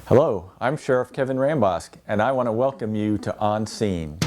Hello, I'm Sheriff Kevin Rambosk, and I want to welcome you to On Scene.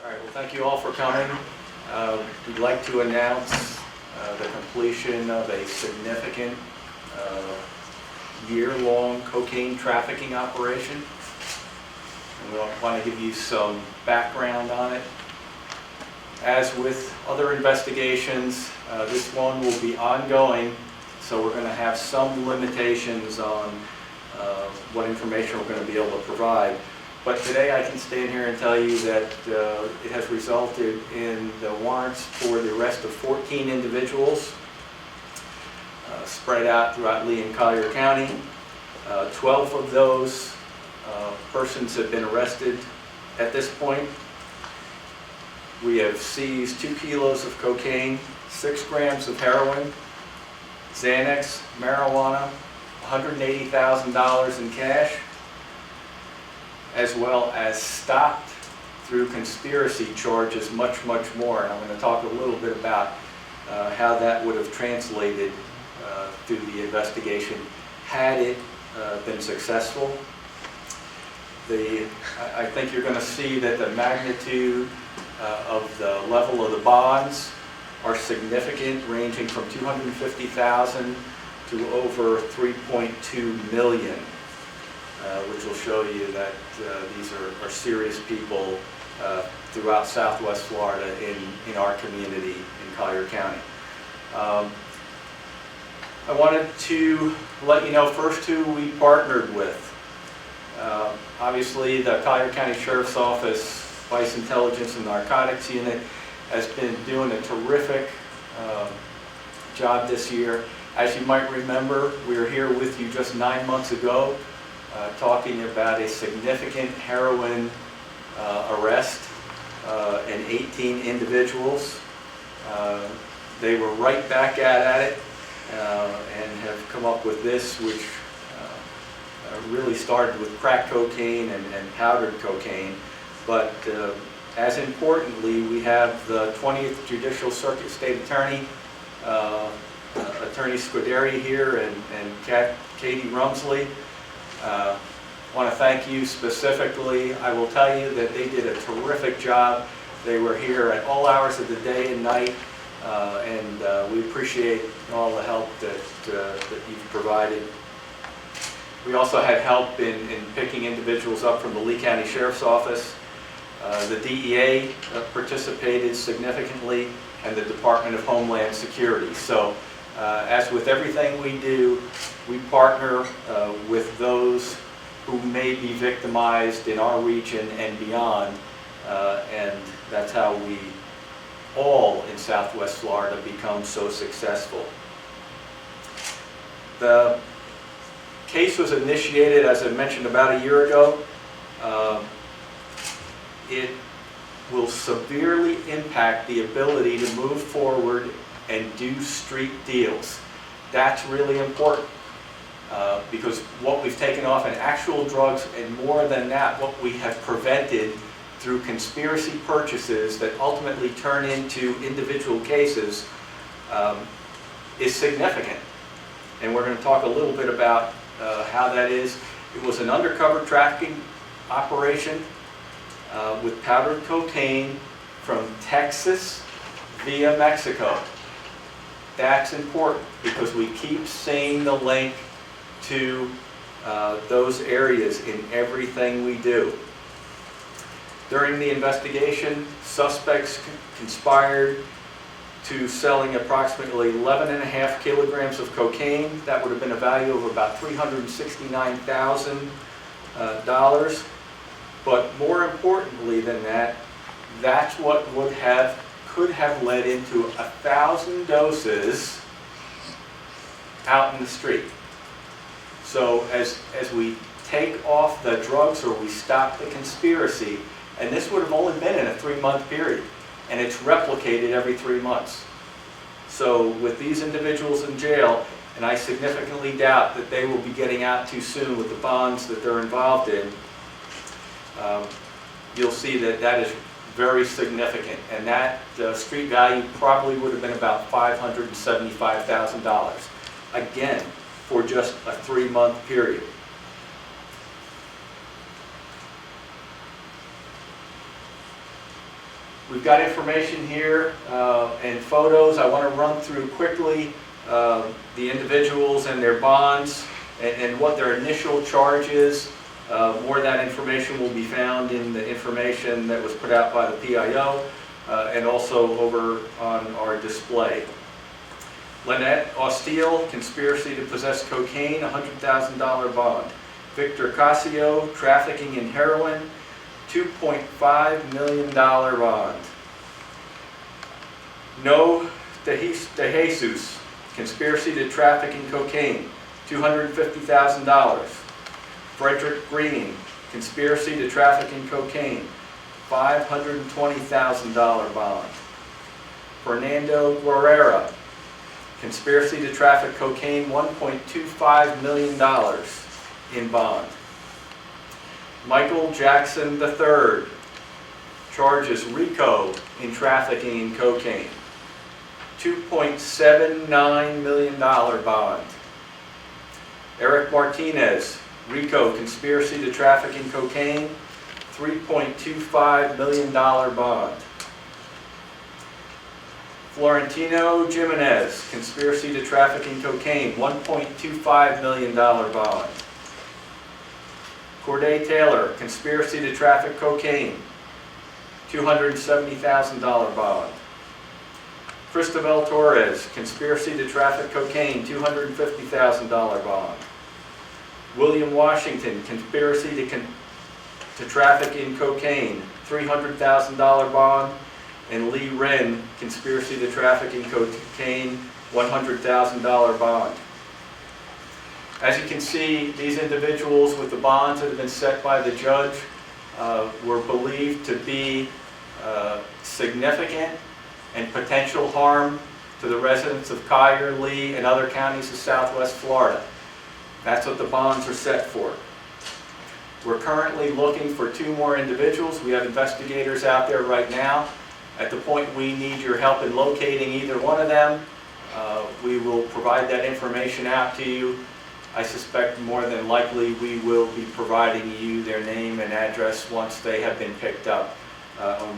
All right, well, thank you all for coming. We'd like to announce the completion of a significant year-long cocaine trafficking operation. And we want to give you some background on it. As with other investigations, this one will be ongoing, so we're going to have some limitations on what information we're going to be able to provide. But today I can stand here and tell you that it has resulted in the warrants for the arrest of 14 individuals spread out throughout Lee and Collier County. 12 of those persons have been arrested at this point. We have seized 2 kilos of cocaine, 6 grams of heroin, Xanax, marijuana, $180,000 in cash, as well as stopped through conspiracy charges, much more. And I'm going to talk a little bit about how that would have translated through the investigation had it been successful. I think you're going to see that the magnitude of the level of the bonds are significant, ranging from $250,000 to over $3.2 million. Which will show you that these are serious people throughout Southwest Florida in our community in Collier County. I wanted to let you know first who we partnered with. Obviously, the Collier County Sheriff's Office Vice Intelligence and Narcotics Unit has been doing a terrific job this year. As you might remember, we were here with you just 9 months ago talking about a significant heroin arrest and 18 individuals. They were right back at it and have come up with this, which really started with crack cocaine and powdered cocaine. But as importantly, we have the 20th Judicial Circuit State Attorney, Attorney Scudery here, and Katie Rumsley. I want to thank you specifically. I will tell you that they did a terrific job. They were here at all hours of the day and night, and we appreciate all the help that you've provided. We also had help in picking individuals up from the Lee County Sheriff's Office. The DEA participated significantly, and the Department of Homeland Security. So as with everything we do, we partner with those who may be victimized in our region and beyond, and that's how we all in Southwest Florida become so successful. The case was initiated, as I mentioned, about a year ago. It will severely impact the ability to move forward and do street deals. That's really important because what we've taken off in actual drugs, and more than that, what we have prevented through conspiracy purchases that ultimately turn into individual cases is significant. And we're going to talk a little bit about how that is. It was an undercover trafficking operation with powdered cocaine from Texas via Mexico. That's important because we keep seeing the link to those areas in everything we do. During the investigation, suspects conspired to selling approximately 11.5 kilograms of cocaine. That would have been a value of about $369,000. But more importantly than that, that's what could have led into 1,000 doses out in the street. So as we take off the drugs or we stop the conspiracy, and this would have only been in a 3-month period, and it's replicated every 3 months. So with these individuals in jail, and I significantly doubt that they will be getting out too soon with the bonds that they're involved in, you'll see that that is very significant, and that street value probably would have been about $575,000, again, for just a 3-month period. We've got information here and photos. I want to run through quickly the individuals and their bonds and what their initial charge is. More of that information will be found in the information that was put out by the PIO and also over on our display. Lynette Austeel, conspiracy to possess cocaine, $100,000 bond. Victor Casio, trafficking in heroin, $2.5 million bond. No De Jesus, conspiracy to traffic in cocaine, $250,000. Frederick Green, conspiracy to traffic in cocaine, $520,000 bond. Fernando Guerrera, conspiracy to traffic cocaine, $1.25 million in bond. Michael Jackson III, charges RICO in trafficking in cocaine, $2.79 million bond. Eric Martinez, RICO, conspiracy to traffic in cocaine, $3.25 million bond. Florentino Jimenez, conspiracy to traffic in cocaine, $1.25 million bond. Corday Taylor, conspiracy to traffic cocaine, $270,000 bond. Cristobal Torres, conspiracy to traffic cocaine, $250,000 bond. William Washington, conspiracy to traffic in cocaine, $300,000 bond. And Lee Wren, conspiracy to traffic in cocaine, $100,000 bond. As you can see, these individuals with the bonds that have been set by the judge were believed to be significant and potential harm to the residents of Collier, Lee, and other counties of Southwest Florida. That's what the bonds are set for. We're currently looking for 2 more individuals. We have investigators out there right now. At the point we need your help in locating either one of them, we will provide that information out to you. I suspect more than likely we will be providing you their name and address once they have been picked up.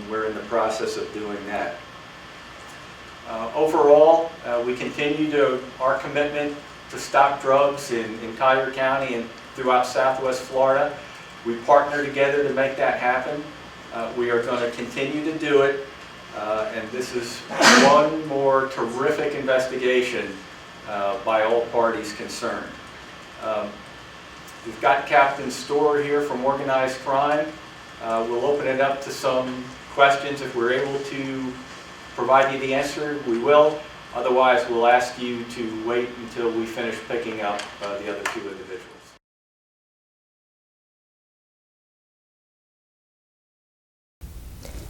We're in the process of doing that. Overall, we continue our commitment to stop drugs in Collier County and throughout Southwest Florida. We partner together to make that happen. We are going to continue to do it. And this is one more terrific investigation by all parties concerned. We've got Captain Storr here from Organized Crime. We'll open it up to some questions. If we're able to provide you the answer, we will. Otherwise, we'll ask you to wait until we finish picking up the other 2 individuals.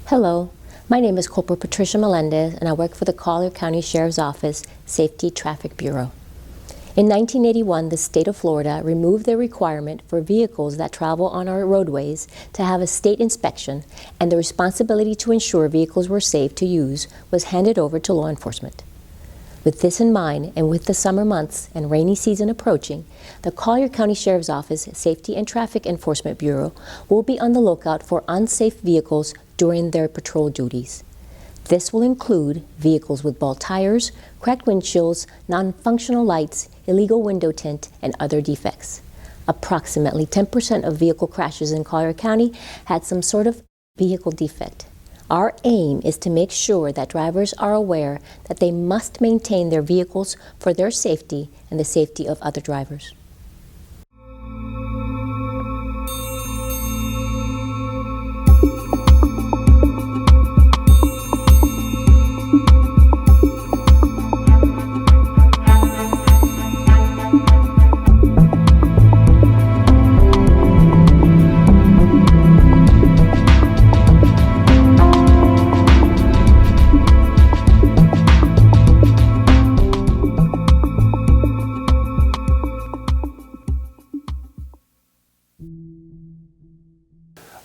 Hello, my name is Corporal Patricia Melendez, and I work for the Collier County Sheriff's Office Safety Traffic Bureau. In 1981, the state of Florida removed the requirement for vehicles that travel on our roadways to have a state inspection, and the responsibility to ensure vehicles were safe to use was handed over to law enforcement. With this in mind, and with the summer months and rainy season approaching, the Collier County Sheriff's Office Safety and Traffic Enforcement Bureau will be on the lookout for unsafe vehicles during their patrol duties. This will include vehicles with bald tires, cracked windshields, non-functional lights, illegal window tint, and other defects. Approximately 10% of vehicle crashes in Collier County had some sort of vehicle defect. Our aim is to make sure that drivers are aware that they must maintain their vehicles for their safety and the safety of other drivers.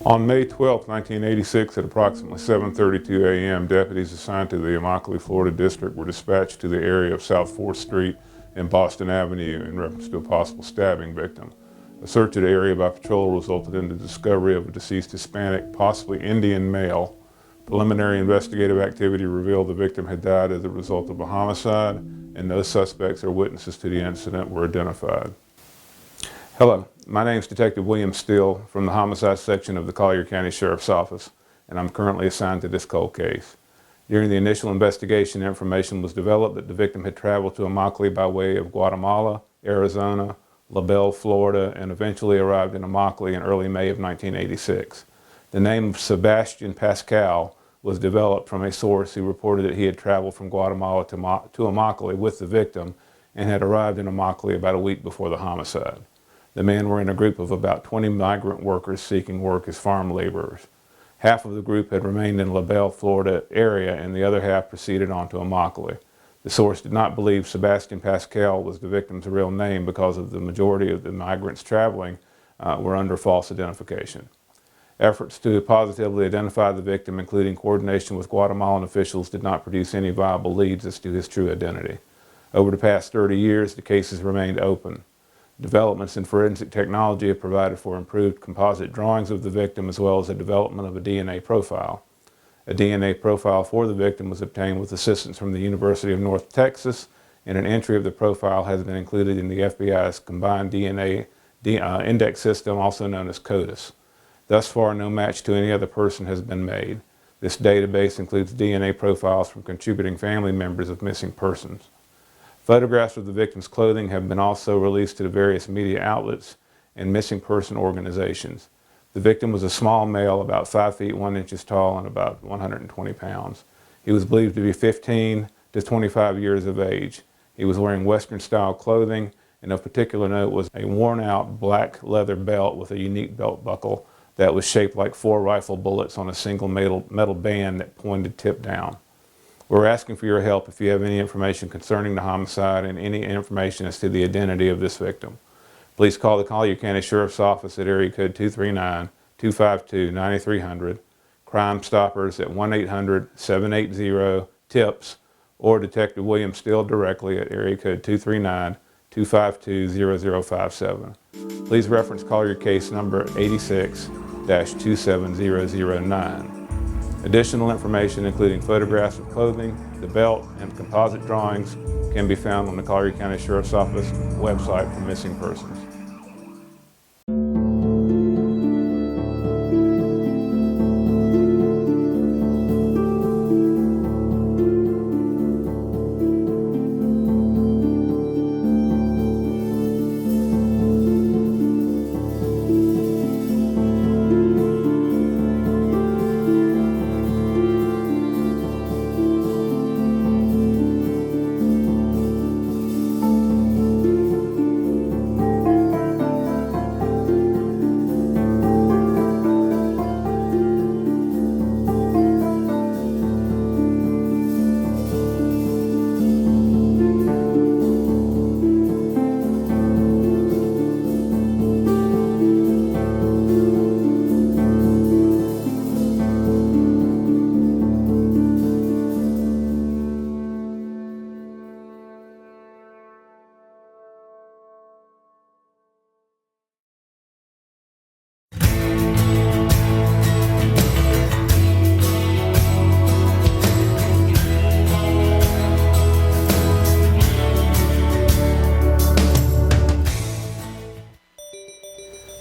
On May 12, 1986, at approximately 7:32 a.m., deputies assigned to the Immokalee, Florida district were dispatched to the area of South 4th Street and Boston Avenue in reference to a possible stabbing victim. A search of the area by patrol resulted in the discovery of a deceased Hispanic, possibly Indian male. Preliminary investigative activity revealed the victim had died as a result of a homicide, and no suspects or witnesses to the incident were identified. Hello, my name is Detective William Steele from the Homicide Section of the Collier County Sheriff's Office, and I'm currently assigned to this cold case. During the initial investigation, information was developed that the victim had traveled to Immokalee by way of Guatemala, Arizona, LaBelle, Florida, and eventually arrived in Immokalee in early May of 1986. The name of Sebastian Pascal was developed from a source who reported that he had traveled from Guatemala to Immokalee with the victim and had arrived in Immokalee about a week before the homicide. The men were in a group of about 20 migrant workers seeking work as farm laborers. Half of the group had remained in LaBelle, Florida area, and the other half proceeded on to Immokalee. The source did not believe Sebastian Pascal was the victim's real name because of the majority of the migrants traveling were under false identification. Efforts to positively identify the victim, including coordination with Guatemalan officials, did not produce any viable leads as to his true identity. Over the past 30 years, the case has remained open. Developments in forensic technology have provided for improved composite drawings of the victim as well as the development of a DNA profile. A DNA profile for the victim was obtained with assistance from the University of North Texas, and an entry of the profile has been included in the FBI's combined DNA index system, also known as CODIS. Thus far, no match to any other person has been made. This database includes DNA profiles from contributing family members of missing persons. Photographs of the victim's clothing have been also released to the various media outlets and missing person organizations. The victim was a small male, about 5 feet 1 inches tall and about 120 pounds. He was believed to be 15 to 25 years of age. He was wearing Western-style clothing, and of particular note was a worn-out black leather belt with a unique belt buckle that was shaped like 4 rifle bullets on a single metal band that pointed tip down. We're asking for your help if you have any information concerning the homicide and any information as to the identity of this victim. Please call the Collier County Sheriff's Office at area code 239-252-9300, Crime Stoppers at 1-800-780-TIPS, or Detective William Steele directly at area code 239-252-0057. Please reference Collier case number 86-27009. Additional information, including photographs of clothing, the belt, and composite drawings, can be found on the Collier County Sheriff's Office website for missing persons.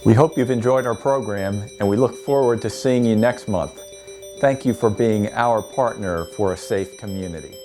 We hope you've enjoyed our program, and we look forward to seeing you next month. Thank you for being our partner for a safe community.